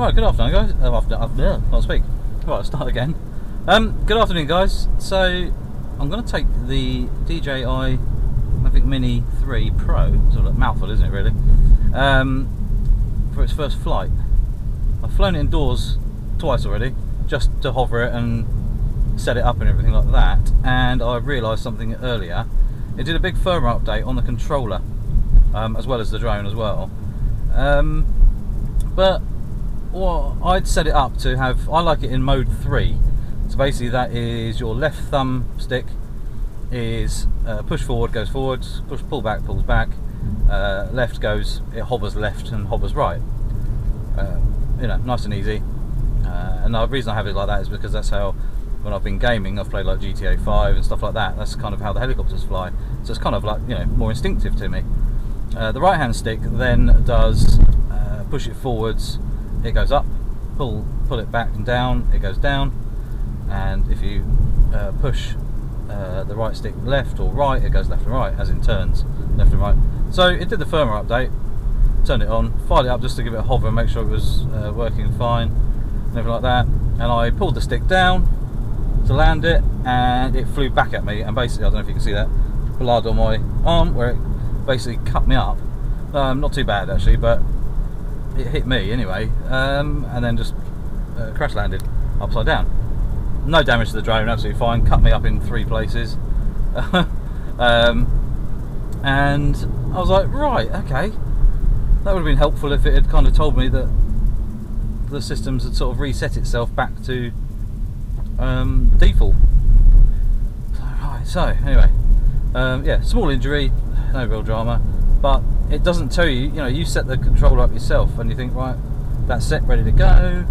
Right, good afternoon guys. Can't speak. Right, I'll start again. Good afternoon guys. So I'm going to take the DJI Mavic Mini 3 Pro, sort of a mouthful isn't it really, for its first flight. I've flown it indoors twice already, just to hover it and set it up and everything like that, and I realised something earlier. It did a big firmware update on the controller, as well as the drone as well. But I'd set it up to have, I like it in mode 3. So basically that is your left thumb stick is push forward, goes forwards, pull back, pulls back, left goes, it hovers left and hovers right. You know, nice and easy. And the reason I have it like that is because that's how, when I've been gaming, I've played like GTA 5 and stuff like that. That's kind of how the helicopters fly. So it's kind of like, you know, more instinctive to me. The right hand stick then does push it forwards, it goes up, pull it back and down, it goes down, and if you push the right stick left or right, it goes left and right, as in turns left and right. So it did the firmware update, turned it on, fired it up just to give it a hover and make sure it was working fine and everything like that, and I pulled the stick down to land it and it flew back at me, and basically, I don't know if you can see that blood on my arm where it basically cut me up. Not too bad actually, but it hit me anyway, and then just crash landed upside down. No damage to the drone, absolutely fine, cut me up in 3 places. And I was like, right, okay, that would have been helpful if it had kind of told me that the systems had sort of reset itself back to default. So anyway, yeah, small injury, no real drama, but it doesn't tell you, you know, you set the controller up yourself and you think, right, that's set, ready to go.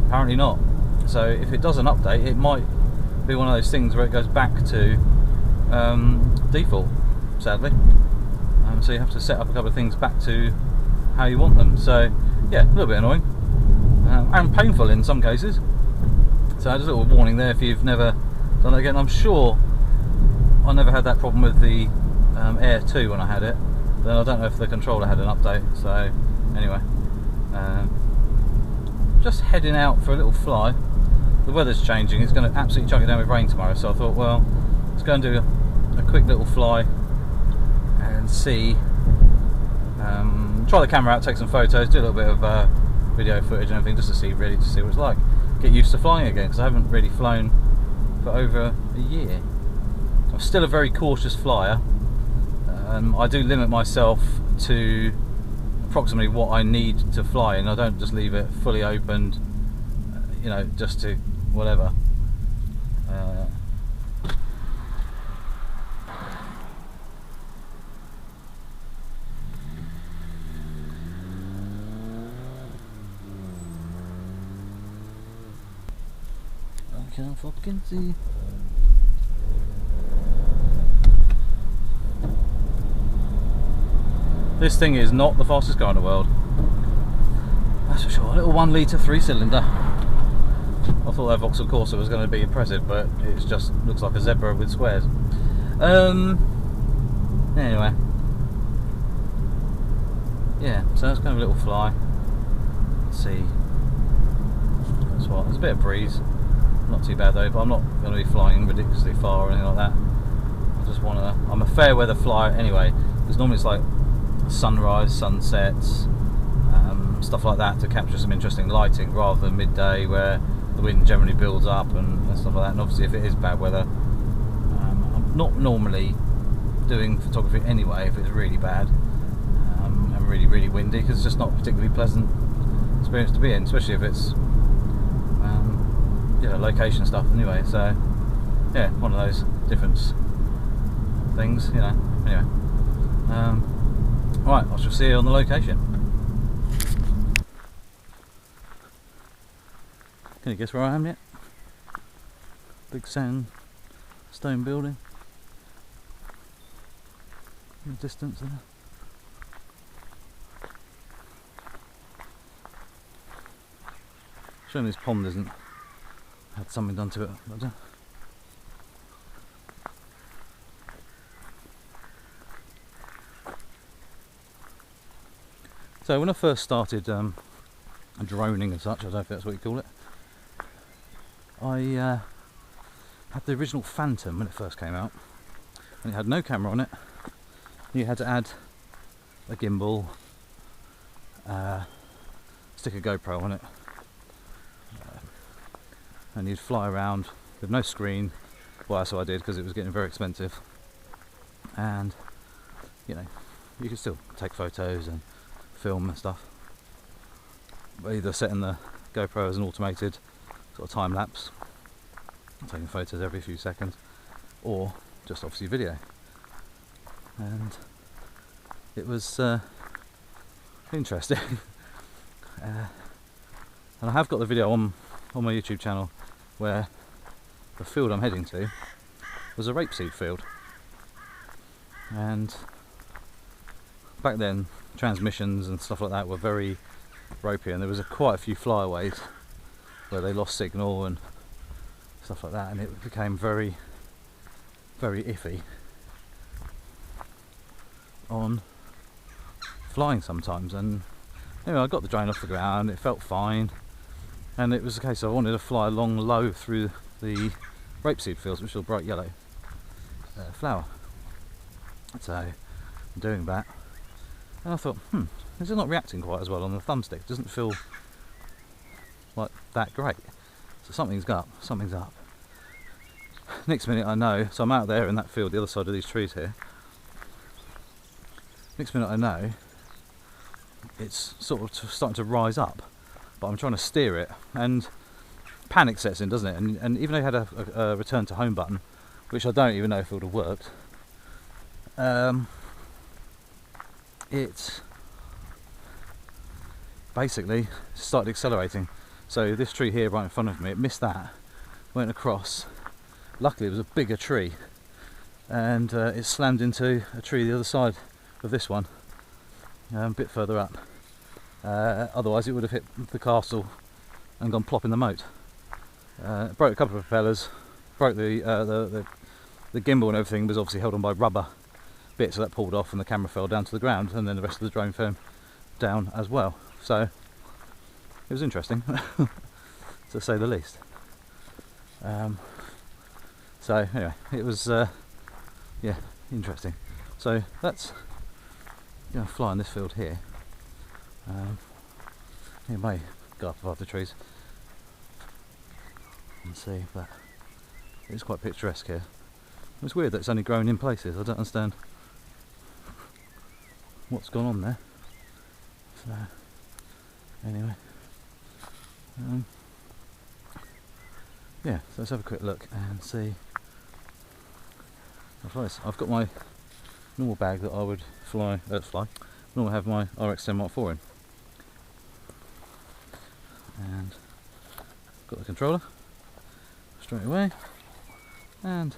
Apparently not. So if it does an update, it might be one of those things where it goes back to default, sadly. So you have to set up a couple of things back to how you want them. So yeah, a little bit annoying and painful in some cases. So just a little warning there if you've never done it again. I'm sure I never had that problem with the Air 2 when I had it. Then I don't know if the controller had an update. So anyway, just heading out for a little fly. The weather's changing, it's going to absolutely chuck it down with rain tomorrow, so I thought, well, let's go and do a quick little fly and see, try the camera out, take some photos, do a little bit of video footage and everything, just to see what it's like. Get used to flying again, because I haven't really flown for over a year. I'm still a very cautious flyer. I do limit myself to approximately what I need to fly, and I don't just leave it fully opened, you know, just to whatever. I can't fucking see. This thing is not the fastest car in the world, that's for sure. A little 1 litre 3-cylinder. I thought that Vauxhall Corsa was going to be impressive, but it just looks like a zebra with squares. Anyway, yeah, so that's kind of a little fly. Let's see. That's what. There's a bit of breeze, not too bad though. But I'm not going to be flying ridiculously far or anything like that. I just want to. I'm a fair weather flyer anyway, because normally it's like sunrise, sunsets, stuff like that to capture some interesting lighting, rather than midday where the wind generally builds up and stuff like that. And obviously if it is bad weather, I'm not normally doing photography anyway if it's really bad and really windy, because it's just not a particularly pleasant experience to be in, especially if it's you know, location stuff anyway. So yeah, one of those different things, you know. Anyway, right, I shall see you on the location. Can you guess where I am yet? Big sandstone building in the distance there. Showing this pond isn't had something done to it. So when I first started droning and such, I don't know if that's what you call it. I had the original Phantom when it first came out, and it had no camera on it. You had to add a gimbal, stick a GoPro on it, and you'd fly around with no screen. Well, that's what I did because it was getting very expensive, and you know, you could still take photos and film and stuff, but either setting the GoPro as an automated sort of time lapse, taking photos every few seconds, or just obviously video. And it was interesting. And I have got the video on my YouTube channel where the field I'm heading to was a rapeseed field, and back then transmissions and stuff like that were very ropey, and there was quite a few flyaways where they lost signal and stuff like that, and it became very, very iffy on flying sometimes. And anyway, I got the drone off the ground, it felt fine, and it was a case of I wanted to fly along low through the rapeseed fields, which are bright yellow flower. So I'm doing that, and I thought, this is not reacting quite as well on the thumbstick. It doesn't feel like that great. So something's up. Next minute I know, so I'm out there in that field, the other side of these trees here. Next minute I know it's sort of starting to rise up, but I'm trying to steer it, and panic sets in, doesn't it? And even though I had a return to home button, which I don't even know if it would have worked, it basically started accelerating. So this tree here right in front of me, it missed that, went across. Luckily it was a bigger tree, and it slammed into a tree the other side of this one, a bit further up. Otherwise it would have hit the castle and gone plop in the moat. Broke a couple of propellers, broke the gimbal, and everything was obviously held on by rubber bits, so that pulled off and the camera fell down to the ground, and then the rest of the drone fell down as well. So it was interesting to say the least. So anyway, it was yeah, interesting. So that's going to fly in this field here. It may go up above the trees and see, but it's quite picturesque here. It's weird that it's only grown in places. I don't understand what's gone on there. So anyway, yeah, so let's have a quick look and see. I've got my normal bag that I would normally have my RX-10 Mark IV in, and got the controller straight away, and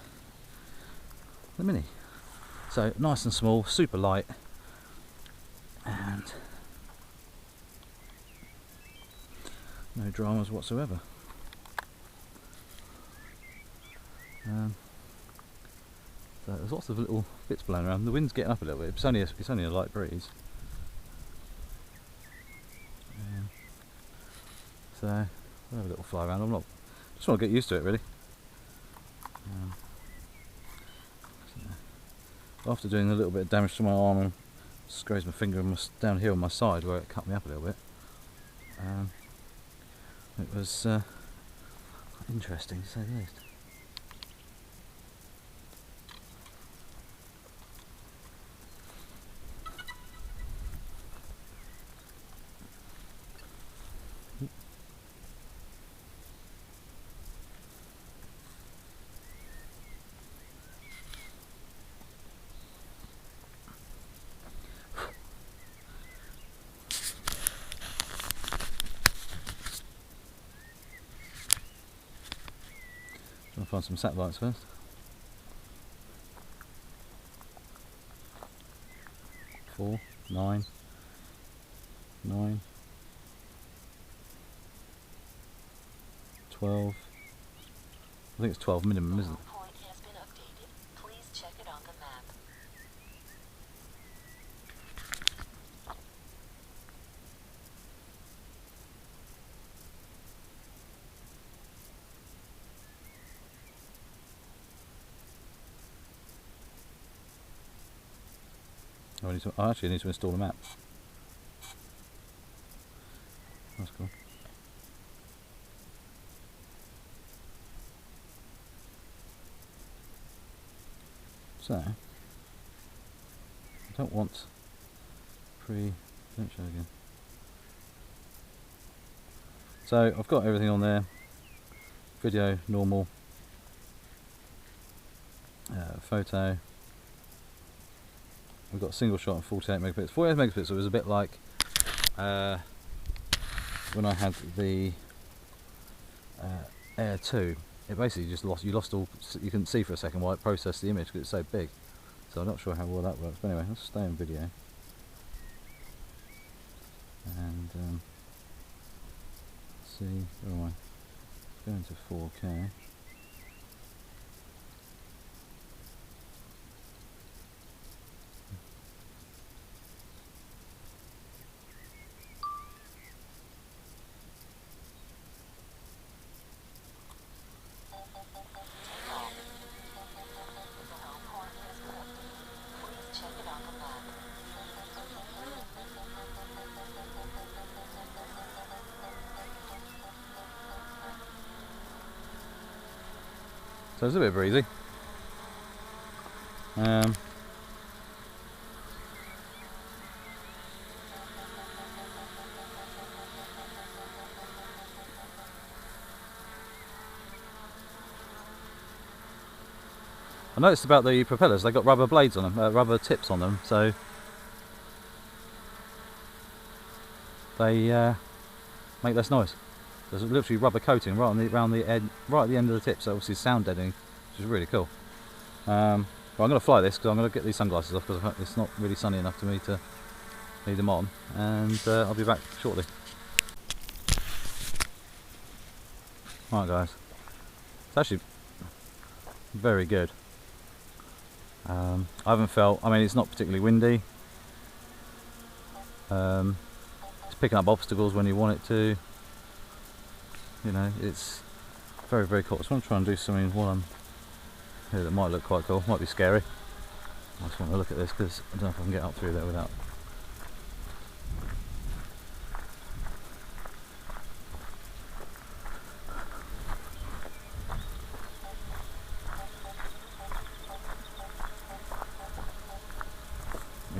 the Mini. So nice and small, super light, and no dramas whatsoever. So there's lots of little bits blowing around. The wind's getting up a little bit. It's only a light breeze. So we'll have a little fly around. Just want to get used to it really. So after doing a little bit of damage to my arm and grazed my finger down here on my side where it cut me up a little bit, it was interesting to say the least. I'll find some satellites first. Four, 9, 9, 12. I think it's 12 minimum, isn't it? Point has been updated. Please check it on the map. I actually need to install a map. That's cool. So, I don't want don't show again. So I've got everything on there. Video, normal, photo. We've got a single shot of 48 megapixels. 48 megapixels was a bit like when I had the Air 2. It basically just lost all. You couldn't see for a second while it processed the image because it's so big. So I'm not sure how well that works. But anyway, let's stay in video. And see, where am I? Going to 4K. Please check it on the map. So it's a bit breezy. I noticed about the propellers, they got rubber blades on them, rubber tips on them, so they make less noise. There's literally rubber coating right on around the end, right at the end of the tip, so obviously sound deadening, which is really cool. But I'm going to fly this because I'm going to get these sunglasses off because it's not really sunny enough for me to leave them on, and I'll be back shortly. Alright guys, it's actually very good. I haven't felt, I mean it's not particularly windy, it's picking up obstacles when you want it to, you know, it's very, very cool. I just want to try and do something while I'm here that might look quite cool, might be scary. I just want to look at this because I don't know if I can get up through there without.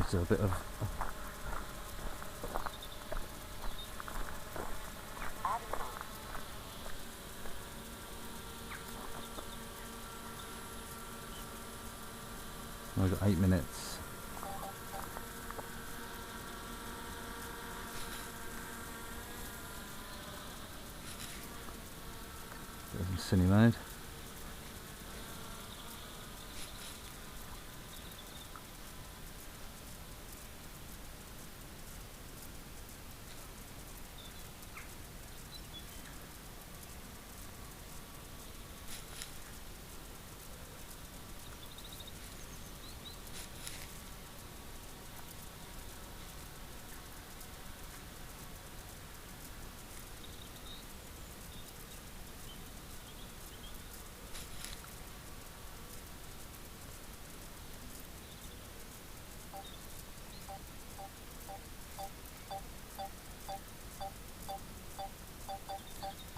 It's a bit of we've got 8 minutes. There's cine mode.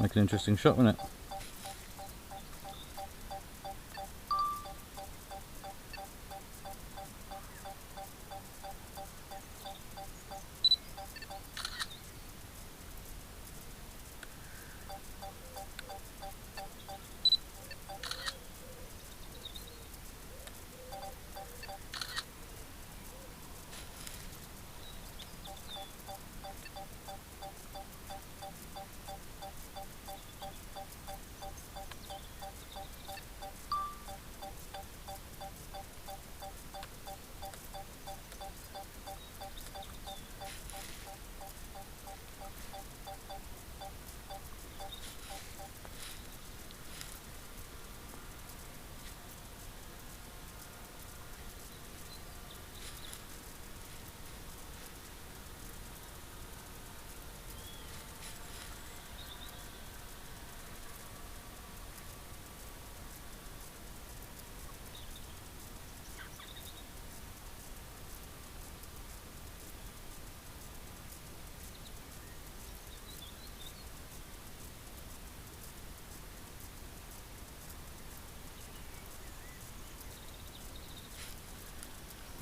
Make an interesting shot, wouldn't it?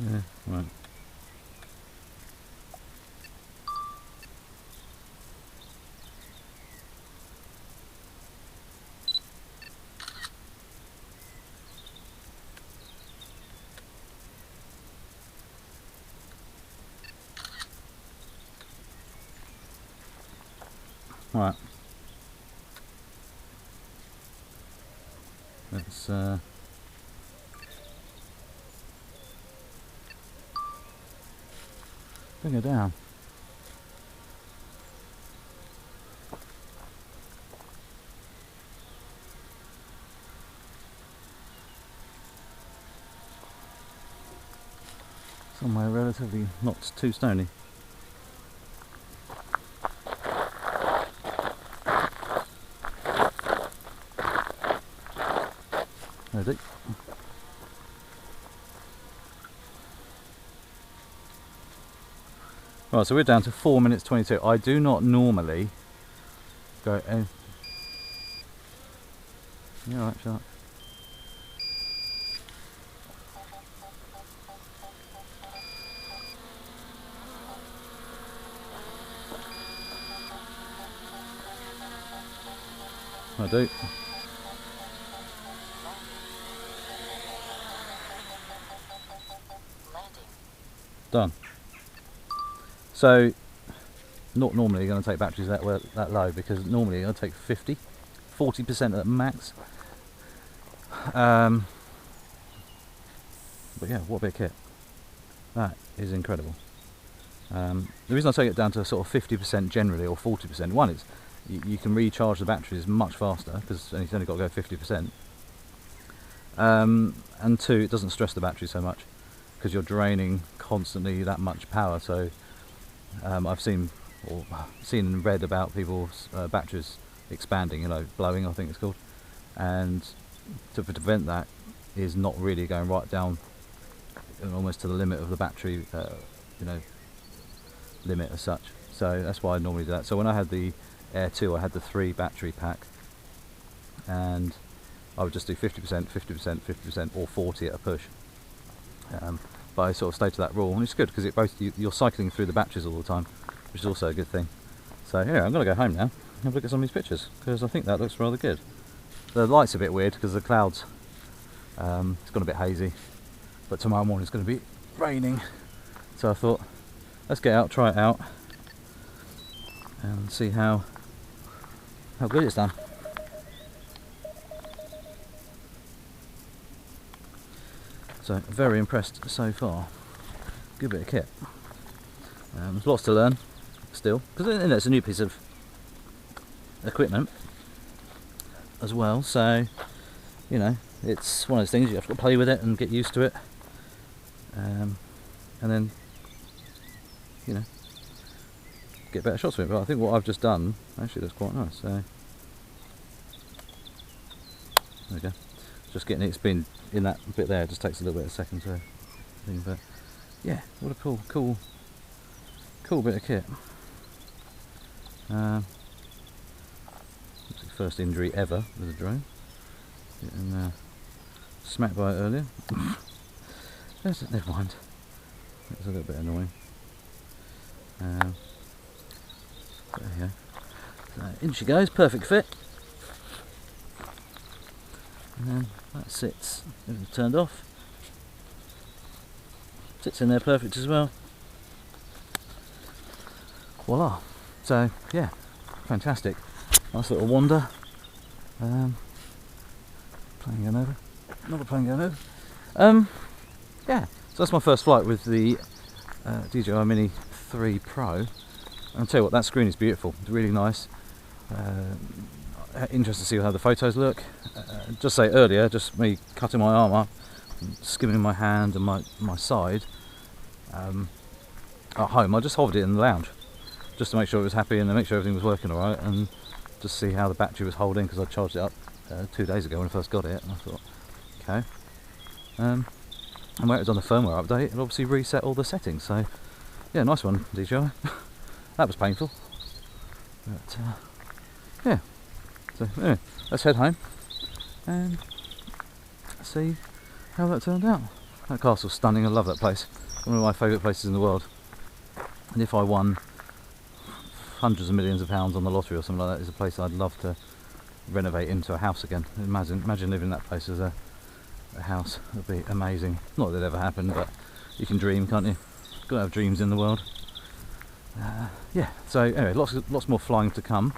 Yeah, right. Right. Let's bring her down. Somewhere relatively not too stony. Ready? Right, so we're down to 4 minutes 22. I do not normally go. Yeah, right, shut up. I do. Landing. Done. So, not normally going to take batteries that low, because normally I'll take 40% at max. But yeah, what a bit of kit. That is incredible. The reason I take it down to sort of 50% generally, or 40%, one is you can recharge the batteries much faster because it's only got to go 50%. And two, it doesn't stress the battery so much because you're draining constantly that much power. So I've seen and read about people's batteries expanding, you know, blowing, I think it's called, and to prevent that is not really going right down almost to the limit of the battery, you know, limit as such. So that's why I normally do that. So when I had the Air 2, I had the 3 battery pack, and I would just do 50%, 50%, 50%, or 40 at a push. But I sort of stay to that rule, and it's good because you're cycling through the batteries all the time, which is also a good thing. So yeah, I'm going to go home now and have a look at some of these pictures because I think that looks rather good. The light's a bit weird because the clouds, it's gone a bit hazy, but tomorrow morning it's going to be raining. So I thought, let's get out, try it out, and see how good it's done. So very impressed so far. Good bit of kit. There's lots to learn still, because it's a new piece of equipment as well. So you know, it's one of those things you have to play with it and get used to it, and then you know, get better shots of it. But I think what I've just done actually looks quite nice. So there we go. Just getting it spin in that bit there, it just takes a little bit of a second to thing, but yeah, what a cool bit of kit. Looks like first injury ever with a drone. Getting smacked by it earlier. Never mind. It's a little bit annoying. There you go. So in she goes, perfect fit. And then that sits, it's turned off. Sits in there perfect as well. Voila. So yeah, fantastic. Nice little wander. Plane going over. Another plane going over. Yeah, so that's my first flight with the DJI Mini 3 Pro. And I'll tell you what, that screen is beautiful. It's really nice. Interested to see how the photos look. Just say earlier, just me cutting my arm up, skimming my hand and my side. At home, I just hovered it in the lounge just to make sure it was happy and to make sure everything was working alright, and just see how the battery was holding, because I charged it up 2 days ago when I first got it, and I thought, okay. And when it was on the firmware update, it obviously reset all the settings. So yeah, nice one, DJI. That was painful, but yeah. So anyway, let's head home and see how that turned out. That castle's stunning. I love that place. One of my favourite places in the world. And if I won hundreds of millions of pounds on the lottery or something like that, it's a place I'd love to renovate into a house again. Imagine living in that place as a house. It would be amazing. Not that it ever happened, but you can dream, can't you? Got to have dreams in the world. Yeah. So anyway, lots more flying to come.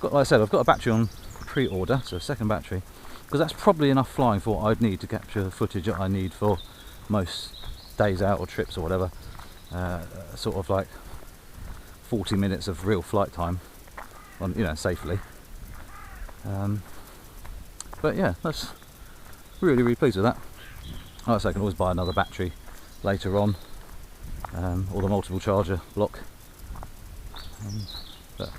Like I said, I've got a battery on pre-order, so a second battery, because that's probably enough flying for what I'd need to capture the footage that I need for most days out or trips or whatever. Sort of like 40 minutes of real flight time, on, you know, safely. But yeah, that's really pleased with that. Like I say, I can always buy another battery later on, or the multiple charger block. But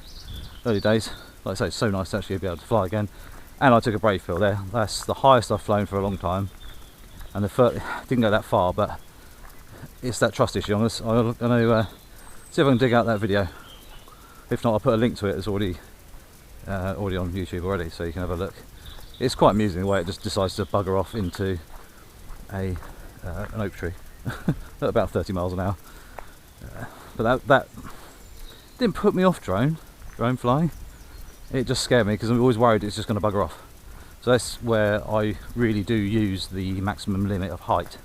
early days, like I say, it's so nice to actually be able to fly again. And I took a brave pill there. That's the highest I've flown for a long time, and the didn't go that far, but it's that trust issue. I'm going to see if I can dig out that video. If not, I'll put a link to it. It's already on YouTube already, so you can have a look. It's quite amusing the way it just decides to bugger off into an oak tree at about 30 miles an hour. But that didn't put me off drone flying. It just scared me because I'm always worried it's just going to bugger off. So that's where I really do use the maximum limit of height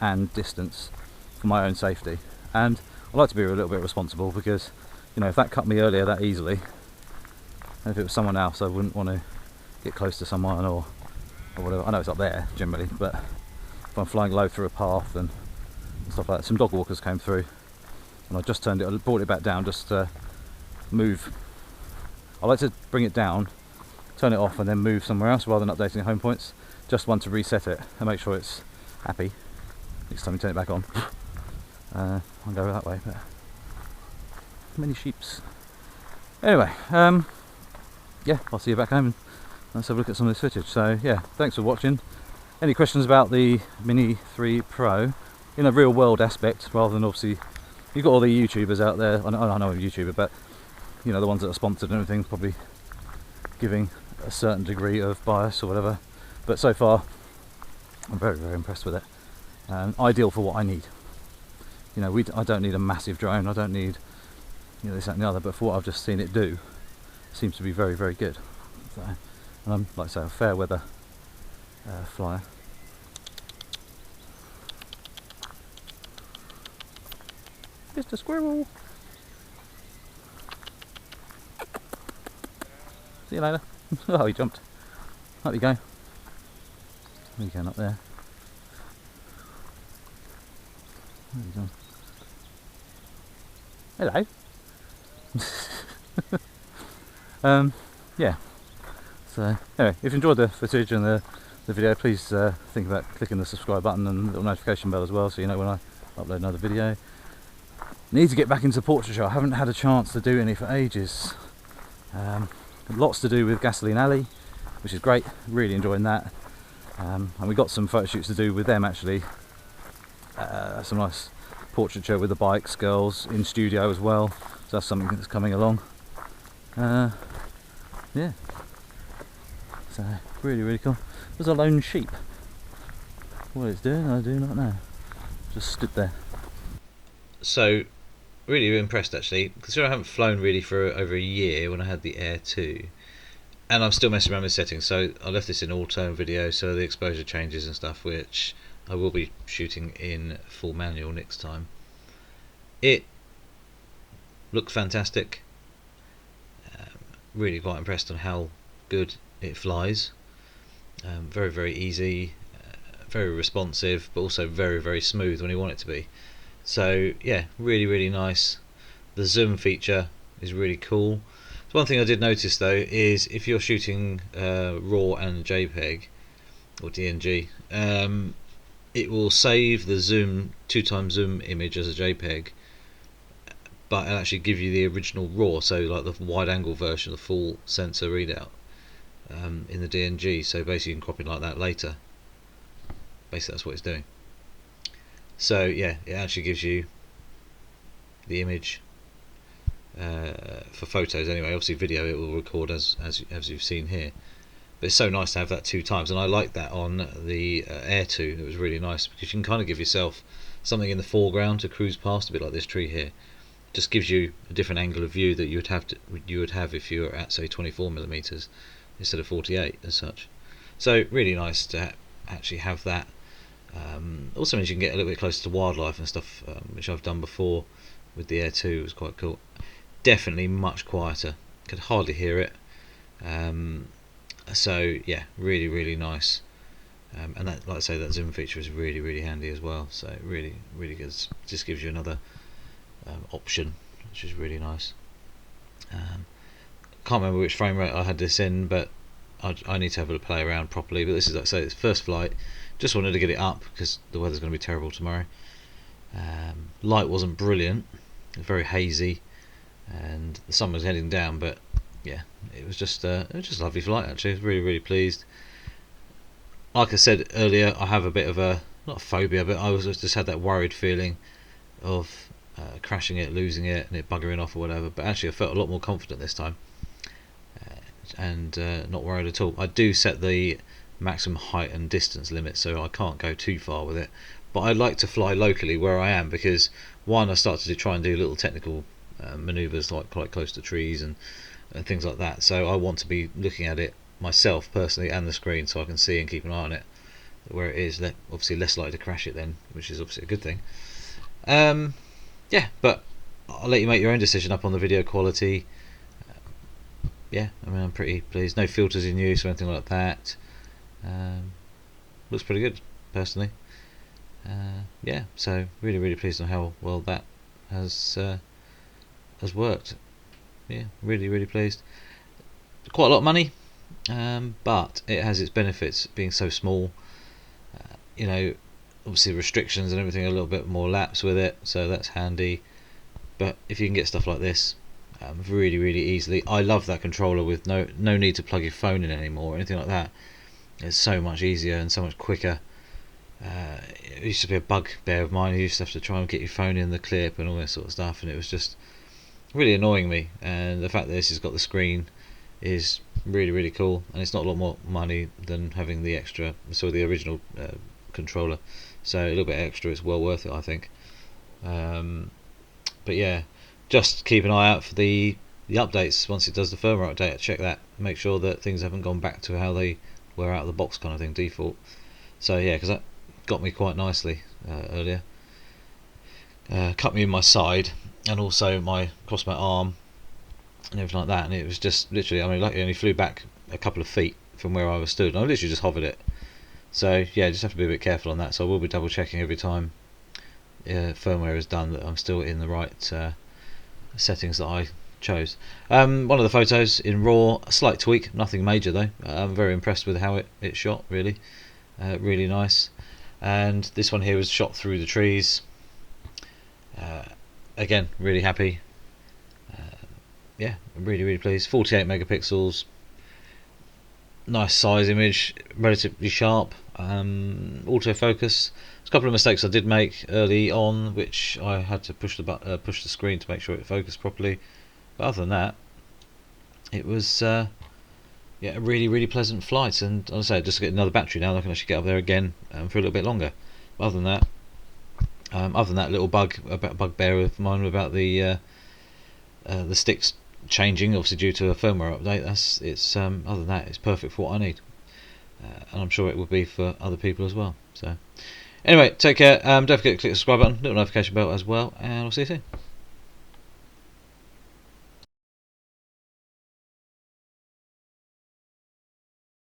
and distance for my own safety. And I like to be a little bit responsible, because, you know, if that cut me earlier that easily, and if it was someone else, I wouldn't want to get close to someone or whatever. I know it's up there generally, but if I'm flying low through a path and stuff like that. Some dog walkers came through, and I just brought it back down just to move. I like to bring it down, turn it off, and then move somewhere else rather than updating home points. Just want to reset it and make sure it's happy next time you turn it back on. I'll go that way, but many sheeps. Anyway, yeah, I'll see you back home and let's have a look at some of this footage. So yeah, thanks for watching. Any questions about the Mini 3 Pro in a real world aspect, rather than, obviously, you've got all the YouTubers out there. I know I'm a YouTuber, but you know, the ones that are sponsored and everything, probably giving a certain degree of bias or whatever. But so far, I'm very impressed with it. Ideal for what I need. You know, I don't need a massive drone. I don't need, you know, this, that, and the other. But for what I've just seen it do, it seems to be very good. So, and I'm, like I say, a fair weather flyer. Just a squirrel. See you later. Oh, he jumped. Up you go. Where are you going up there? Where are you going? Hello. Yeah. So anyway, if you enjoyed the footage and the video, please think about clicking the subscribe button and the little notification bell as well, so you know when I upload another video. Need to get back into portraiture. I haven't had a chance to do any for ages. Lots to do with Gasoline Alley, which is great. Really enjoying that. And we got some photo shoots to do with them actually. Some nice portraiture with the bikes, girls in studio as well. So that's something that's coming along. Yeah. So really cool. There's a lone sheep. What it's doing, I do not know. Just stood there. So, really impressed actually. Considering I haven't flown really for over a year when I had the Air 2, and I'm still messing around with settings. So I left this in auto video, so the exposure changes and stuff, which I will be shooting in full manual next time. It looked fantastic. Really quite impressed on how good it flies. Very easy, very responsive, but also very smooth when you want it to be. So yeah, really nice. The zoom feature is really cool. So one thing I did notice though is if you're shooting RAW and JPEG or DNG, it will save the zoom 2x zoom image as a JPEG, but it'll actually give you the original RAW, so like the wide angle version, the full sensor readout in the DNG. So basically you can crop it like that later. Basically that's what it's doing. So yeah, it actually gives you the image for photos anyway. Obviously video it will record as you've seen here, But it's so nice to have that 2 times, and I like that on the Air 2. It was really nice because you can kind of give yourself something in the foreground to cruise past, a bit like this tree here. Just gives you a different angle of view that you would have if you were at, say, 24mm instead of 48 as such. So really nice to actually have that. Also means you can get a little bit closer to wildlife and stuff, which I've done before with the Air 2. It was quite cool. Definitely much quieter. Could hardly hear it. So yeah, really nice. And that, like I say, that zoom feature is really handy as well. So really good. Just gives you another option, which is really nice. Can't remember which frame rate I had this in, but I need to have a play around properly. But this is, like I say, it's first flight. Just wanted to get it up because the weather's going to be terrible tomorrow. Light wasn't brilliant. It was very hazy, and the sun was heading down. But yeah, it was just a lovely flight. Actually, I was really pleased. Like I said earlier, I have a bit of a, not a phobia, but I was just had that worried feeling of crashing it, losing it, and it buggering off or whatever. But actually I felt a lot more confident this time, and not worried at all. I do set the maximum height and distance limit, so I can't go too far with it, but I like to fly locally where I am, because one, I started to try and do little technical manoeuvres like quite close to trees and things like that, so I want to be looking at it myself personally and the screen, so I can see and keep an eye on it where it is. Obviously less likely to crash it then, which is obviously a good thing. Yeah, but I'll let you make your own decision up on the video quality. Yeah, I mean, I'm pretty pleased. No filters in use or anything like that. Looks pretty good, personally. Yeah, so really pleased on how well that has worked. Yeah, really pleased. Quite a lot of money, but it has its benefits being so small. You know, obviously restrictions and everything are a little bit more lax with it, so that's handy. But if you can get stuff like this really easily, I love that controller with no need to plug your phone in anymore or anything like that. It's so much easier and so much quicker. It used to be a bugbear of mine. You used to have to try and get your phone in the clip and all this sort of stuff, and it was just really annoying me. And the fact that this has got the screen is really cool, and it's not a lot more money than having the extra, so the original controller. So a little bit extra, it's well worth it, I think. But yeah, just keep an eye out for the updates once it does the firmware update. Check that, make sure that things haven't gone back to how they were out of the box kind of thing, default. So yeah, because that got me quite nicely earlier. Cut me in my side and also across my arm and everything like that, and it was just literally, I mean, like, it only flew back a couple of feet from where I was stood, and I literally just hovered it. So yeah, just have to be a bit careful on that. So I will be double checking every time firmware is done that I'm still in the right settings that I chose. One of the photos in RAW, a slight tweak, nothing major though. I'm very impressed with how it shot, really nice. And this one here was shot through the trees. Again, really happy. Yeah, I'm really pleased. 48 megapixels, nice size image, relatively sharp. Autofocus. There's a couple of mistakes I did make early on, which I had to push the screen to make sure it focused properly. But other than that, it was yeah, a really pleasant flight. And as I say, just to get another battery now, I can actually get up there again for a little bit longer. But other than that little bugbear of mine about the sticks changing, obviously due to a firmware update, other than that, it's perfect for what I need, and I'm sure it will be for other people as well. So anyway, take care. Don't forget to click the subscribe button, little notification bell as well, and I'll see you soon.